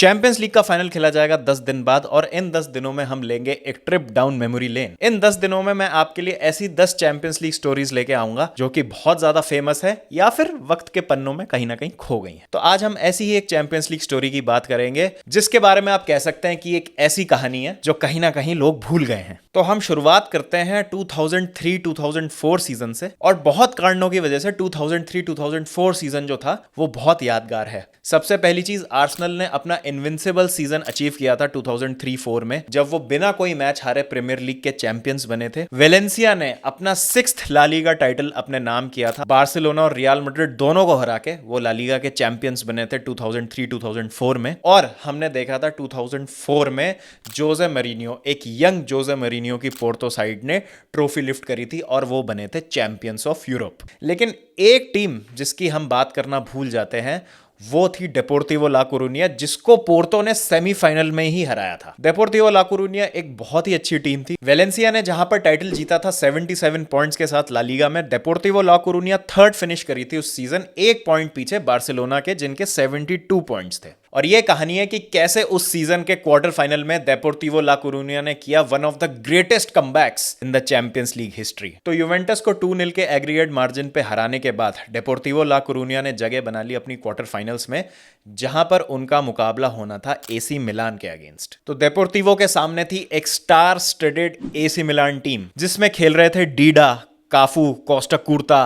Champions league का final खेला जाएगा 10 दिन बाद और इन 10 दिनों में हम लेंगे एक ट्रिप डाउन मेमोरी लेन। इन 10 दिनों में मैं आपके लिए ऐसी 10 चैंपियंस लीग स्टोरीज लेके आऊंगा जो कि बहुत ज्यादा फेमस है या फिर वक्त के पन्नों में कहीं ना कहीं खो गई हैं। तो आज हम ऐसी ही एक चैंपियंस लीग स्टोरी की बात करेंगे जिसके बारे में आप कह सकते हैं कि एक ऐसी कहानी है जो कहीं ना कहीं लोग भूल गए हैं। तो हम शुरुआत करते हैं 2003-2004 सीजन से और बहुत कारणों की वजह से 2003-2004 सीजन जो था वो बहुत यादगार है। सबसे पहली चीज, आर्सेनल ने अपना इनविंसिबल सीजन अचीव किया था 2003-04 में जब वो बिना कोई मैच हारे प्रीमियर लीग के चैंपियंस बने थे। वेलेंसिया ने अपना 6th ला लीगा टाइटल अपने नाम किया था। बार्सिलोना और रियल मैड्रिड दोनों को हरा के वो ला लीगा के चैंपियंस बने थे 2003-2004 में। और हमने देखा था 2004 में जोसे मरीनियो, एक यंग जोसे मरीनियो की पोर्तो साइड ने ट्रॉफी लिफ्ट करी थी और वो बने थे चैंपियंस ऑफ यूरोप। लेकिन एक टीम जिसकी हम बात करना भूल जाते हैं वो थी डेपोर्टिवो ला कोरुनिया, जिसको पोर्तो ने सेमीफाइनल में ही हराया था। डेपोर्टिवो ला कोरुनिया एक बहुत ही अच्छी टीम थी। वेलेंसिया ने जहां पर टाइटल जीता था 77 पॉइंट्स के साथ ला लीगा में, डेपोर्टिवो ला कोरुनिया थर्ड फिनिश करी थी उस सीजन, एक पॉइंट पीछे बार्सिलोना के जिनके 72 पॉइंट्स थे। और ये कहानी है कि कैसे उस सीजन के क्वार्टर फाइनल में डेपोर्टिवो ला कोरुनिया ने किया one of the greatest comebacks in the champions league history. तो यूवेंटस को 2-0 के एग्रीगेट मार्जिन पे हराने के बाद डेपोर्टिवो ला कोरुनिया ने जगह बना ली अपनी क्वार्टर फाइनल्स में, जहां पर उनका मुकाबला होना था एसी मिलान के अगेंस्ट। तो डेपोर्टिवो के सामने थी एक star studded AC Milan team जिसमें खेल रहे थे Dida, Cafu, Costacurta,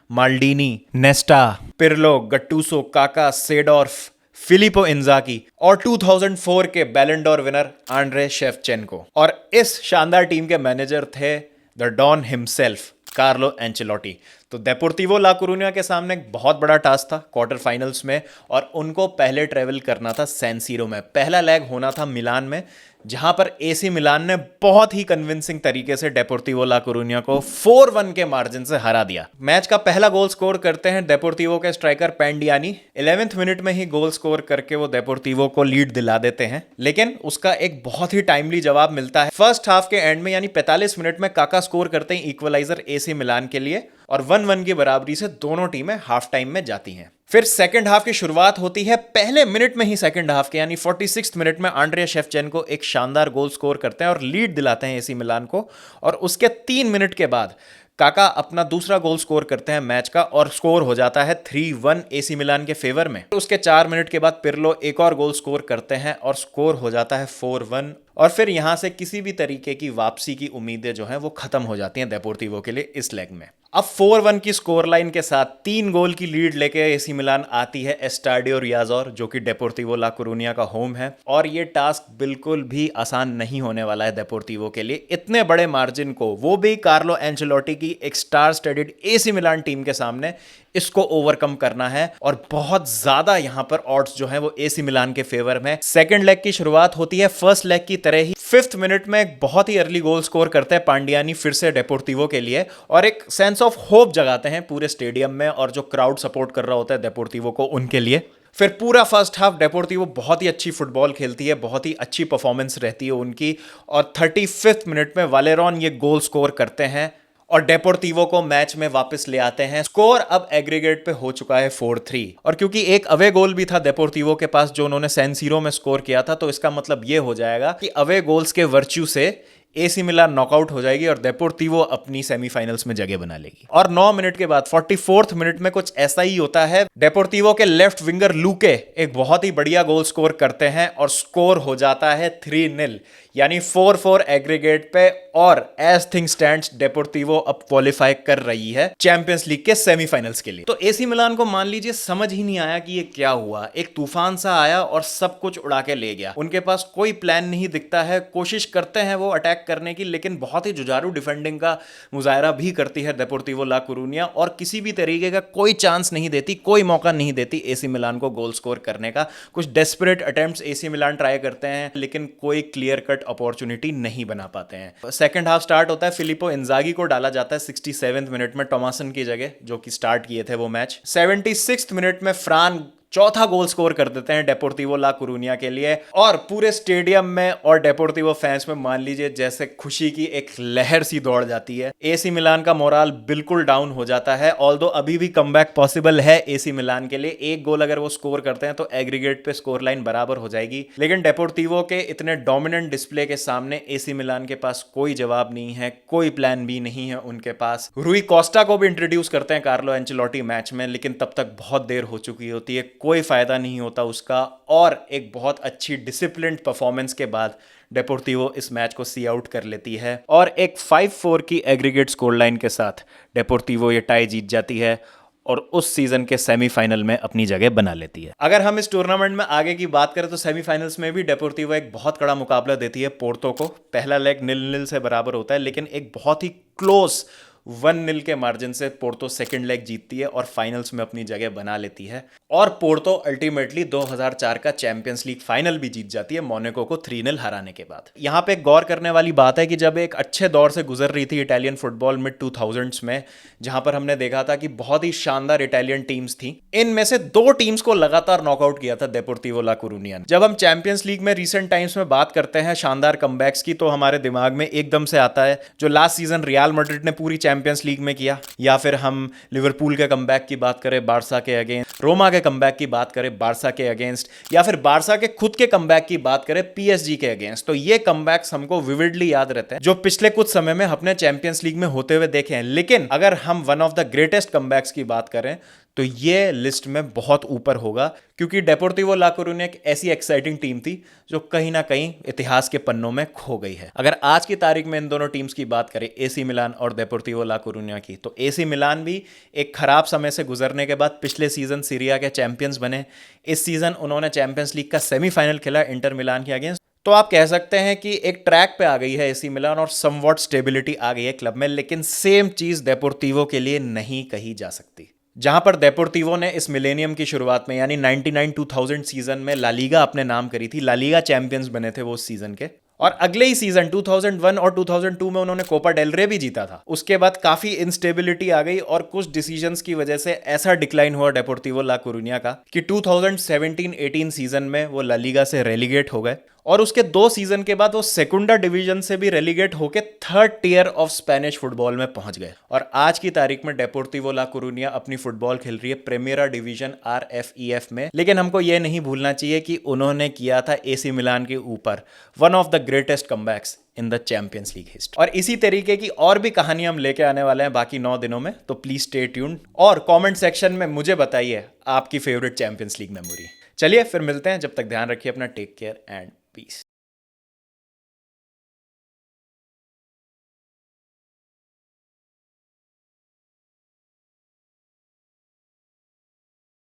Maldini, Nesta, Pirlo, Gattuso, Kaka, Seedorf, Filippo इंजाकी और 2004 के बैलेंडोर विनर आंड्रे शेवचेंको। और इस शानदार टीम के मैनेजर थे the don himself, Carlo Ancelotti. तो डेपोर्टिवो ला कोरुनिया के सामने एक बहुत बड़ा टास्क था क्वार्टर फाइनल्स में और उनको पहले ट्रेवल करना था सैन सीरो में। पहला लेग होना था मिलान में, जहां पर एसी मिलान ने बहुत ही कन्विंसिंग तरीके से डेपोर्टिवो ला कोरुनिया को 4-1 के मार्जिन से हरा दिया। मैच का पहला गोल स्कोर करते हैं डेपोर्टिवो के स्ट्राइकर पेंडियानी। 11th मिनट में ही गोल स्कोर करके वो डेपोर्टिवो को लीड दिला देते हैं, लेकिन उसका एक बहुत ही टाइमली जवाब मिलता है फर्स्ट हाफ के एंड में, यानी 45 मिनट में काका स्कोर करते हैं इक्वलाइजर एसी मिलान के लिए और 1-1 की बराबरी से दोनों टीमें हाफ टाइम में जाती हैं। फिर सेकंड हाफ की शुरुआत होती है। पहले मिनट में ही सेकंड हाफ के यानी 46 मिनट में आंड्रे शेवचेंको एक शानदार गोल स्कोर करते हैं और लीड दिलाते हैं एसी मिलान को। और उसके 3 मिनट के बाद काका अपना दूसरा गोल स्कोर करते हैं मैच का और स्कोर हो जाता है 3-1 एसी मिलान के फेवर में। उसके 4 मिनट के बाद पिर्लो एक और गोल स्कोर करते हैं और स्कोर हो जाता है 4-1। और फिर यहां से किसी भी तरीके की वापसी की उम्मीदें जो हैं वो खत्म हो जाती हैं डेपोर्टिवो के लिए इस लेग में। अब 4-1 की स्कोर लाइन के साथ 3 गोल की लीड लेके एसी मिलान आती है एस्टाडियो रियाजोर, जो कि डेपोर्टिवो ला कोरुनिया का होम है। और ये टास्क बिल्कुल भी आसान नहीं होने वाला है डेपोर्टिवो के लिए। इतने बड़े मार्जिन को, वो भी कार्लो एंचेलोटी की एक star studded AC Milan team के सामने, इसको ओवरकम करना है। और बहुत ज्यादा यहां पर ऑड्स जो है वो एसी मिलान के फेवर में। सेकंड लेग की शुरुआत होती है फर्स्ट लेग की तरह ही। 5th मिनट में एक बहुत ही अर्ली गोल स्कोर करते हैं पांडियानी फिर से डेपोर्टिवो के लिए और एक सेंस ऑफ होप जगाते हैं पूरे स्टेडियम में और जो क्राउड सपोर्ट कर रहा होता है डेपोर्टिवो को उनके लिए। फिर पूरा फर्स्ट हाफ डेपोर्टिवो बहुत ही अच्छी फुटबॉल खेलती है, बहुत ही अच्छी परफॉर्मेंस रहती है उनकी। और 35th मिनट में वालेरॉन ये गोल स्कोर करते हैं और डेपोर्टिवो को मैच में वापस ले आते हैं। स्कोर अब एग्रीगेट पे हो चुका है 4-3। और क्योंकि एक अवे गोल भी था डेपोर्टिवो के पास जो उन्होंने सैन सीरो में स्कोर किया था, तो इसका मतलब ये हो जाएगा कि अवे गोल्स के वर्च्यू से एसी मिलान नॉकआउट हो जाएगी और डेपोर्टिवो अपनी सेमीफाइनल्स में जगह बना लेगी। और 9 मिनट के बाद 44th मिनट में कुछ ऐसा ही होता है। डेपोर्टिवो के लेफ्ट विंगर लूके एक बहुत ही बढ़िया गोल स्कोर करते हैं और स्कोर हो जाता है 3-0, यानी 4-4 एग्रीगेट पे। और एज थिंग स्टैंड्स डेपोर्टिवो अब क्वालिफाई कर रही है चैंपियंस लीग के सेमीफाइनल्स के लिए। तो एसी मिलान को मान लीजिए समझ ही नहीं आया कि ये क्या हुआ। एक तूफान सा आया और सब कुछ उड़ा के ले गया। उनके पास कोई प्लान नहीं दिखता है। कोशिश करते हैं वो अटैक करने की, लेकिन बहुत ही जुझारू डिफेंडिंग का मुजाहरा भी करती है डेपोर्टिवो ला कोरुनिया और किसी भी तरीके का कोई चांस नहीं देती, कोई मौका नहीं देती एसी मिलान को गोल स्कोर करने का। कुछ desperate attempts AC Milan try करते हैं लेकिन कोई क्लियर कट अपॉर्चुनिटी नहीं बना पाते हैं। सेकंड हाफ स्टार्ट होता है, फिलिपो इंजागी को डाला जाता है 67th मिनट में टॉमासन की जगह, जो कि स्टार्ट किए थे वो मैच। 76th मिनट में फ्रान चौथा गोल स्कोर कर देते हैं डेपोर्टिवो ला कोरूनिया के लिए, और पूरे स्टेडियम में और डेपोर्टिवो फैंस में मान लीजिए जैसे खुशी की एक लहर सी दौड़ जाती है। एसी मिलान का मोराल बिल्कुल डाउन हो जाता है। ऑल्दो अभी भी कमबैक पॉसिबल है एसी मिलान के लिए, एक गोल अगर वो स्कोर करते हैं तो एग्रीगेट पे स्कोर लाइन बराबर हो जाएगी, लेकिन डेपोर्टिवो के इतने डोमिनेंट डिस्प्ले के सामने एसी मिलान के पास कोई जवाब नहीं है, कोई प्लान बी नहीं है उनके पास। रूई कोस्टा को भी इंट्रोड्यूस करते हैं कार्लो एंचेलोटी मैच में, लेकिन तब तक बहुत देर हो चुकी होती है, कोई फायदा नहीं होता उसका, और एक बहुत अच्छी डिसिप्लिन्ड परफॉर्मेंस के बाद डेपोर्टिवो इस मैच को सी आउट कर लेती है और एक 5-4 की एग्रीगेट स्कोर लाइन के साथ डेपोर्टिवो ये टाई जीत जाती है और उस सीजन के सेमीफाइनल में अपनी जगह बना लेती है। अगर हम इस टूर्नामेंट में आगे की बात करें तो सेमीफाइनल्स में भी डेपोर्टिवो एक बहुत कड़ा मुकाबला देती है पोर्तो को। पहला लेग 0-0 से बराबर होता है, लेकिन एक बहुत ही क्लोज 1-0 के मार्जिन से पोर्तो सेकंड लेग जीतती है और फाइनल्स में अपनी जगह बना लेती है, और पोर्तो अल्टीमेटली 2004 का चैंपियंस लीग फाइनल भी जीत जाती है मोनाको को 3-0 हराने के बाद। यहां पे एक गौर करने वाली बात है कि जब एक अच्छे दौर से गुजर रही थी इटालियन फुटबॉल मिड 2000s में, जहां पर हमने देखा था कि बहुत ही शानदार इटालियन टीम्स थी, इनमें से 2 टीम्स को लगातार नॉकआउट किया था डेपोर्टिवो ला कोरूनिया ने। जब हम चैंपियंस लीग में रिसेंट टाइम्स में बात करते हैं शानदार कमबैक्स की, तो हमारे दिमाग में एकदम से आता है जो लास्ट सीजन रियल मैड्रिड ने पूरी चैंपियंस लीग में किया, या फिर हम लिवरपूल के कमबैक की बात करें बार्सा के अगेंस्ट, रोमा के कमबैक की बात करें बार्सा के अगेंस्ट, या फिर बार्सा के खुद के कमबैक की बात करें पीएसजी के अगेंस्ट। तो ये कमबैक्स हमको विविडली याद रहते हैं जो पिछले कुछ समय में अपने चैंपियंस लीग में होते हुए देखे हैं। लेकिन अगर हम one of the greatest comebacks की बात करें तो ये लिस्ट में बहुत ऊपर होगा, क्योंकि डेपोर्टिवो ला कोरूनिया एक ऐसी एक्साइटिंग टीम थी जो कहीं ना कहीं इतिहास के पन्नों में खो गई है। अगर आज की तारीख में इन दोनों टीम्स की बात करें, एसी मिलान और डेपोर्टिवो ला कोरूनिया की, तो एसी मिलान भी एक खराब समय से गुजरने के बाद पिछले सीजन सीरिया के चैंपियंस बने। इस सीजन उन्होंने चैंपियंस लीग का सेमीफाइनल खेला इंटर मिलान के अगेंस्ट। तो आप कह सकते हैं कि एक ट्रैक पे आ गई है एसी मिलान और समवॉट स्टेबिलिटी आ गई है क्लब में, लेकिन सेम चीज डेपोर्टिवो के लिए नहीं कही जा सकती। जहां पर डेपोर्टिवो ने इस मिलेनियम की शुरुआत में यानी 99-2000 सीजन में ला लीगा अपने नाम करी थी, ला लीगा चैंपियंस बने थे वो उस सीजन के, और अगले ही सीजन 2001 और 2002 में उन्होंने कोपा डेल रे भी जीता था। उसके बाद काफी इंस्टेबिलिटी आ गई और कुछ डिसीजंस की वजह से ऐसा डिक्लाइन हुआ डेपोर्टिवो ला कोरूनिया का कि 2017-18 सीजन में वो ला लीगा से रेलीगेट हो गए, और उसके 2 सीजन के बाद वो सेकुंडा डिवीजन से भी रेलीगेट होकर 3rd tier of Spanish football में पहुंच गए। और आज की तारीख में डेपोर्टिवो ला कोरूनिया अपनी फुटबॉल खेल रही है प्रीमियरा डिवीजन RFEF में। लेकिन हमको ये नहीं भूलना चाहिए कि उन्होंने किया था एसी मिलान के ऊपर one of the greatest comebacks in the champions league history. और इसी तरीके की और भी कहानी हम लेके आने वाले हैं बाकी 9 दिनों में, तो प्लीज स्टे ट्यून्ड और कमेंट सेक्शन में मुझे बताइए आपकी फेवरेट चैंपियंस लीग मेमोरी। चलिए फिर मिलते हैं, जब तक ध्यान रखिए अपना, टेक केयर एंड पीस।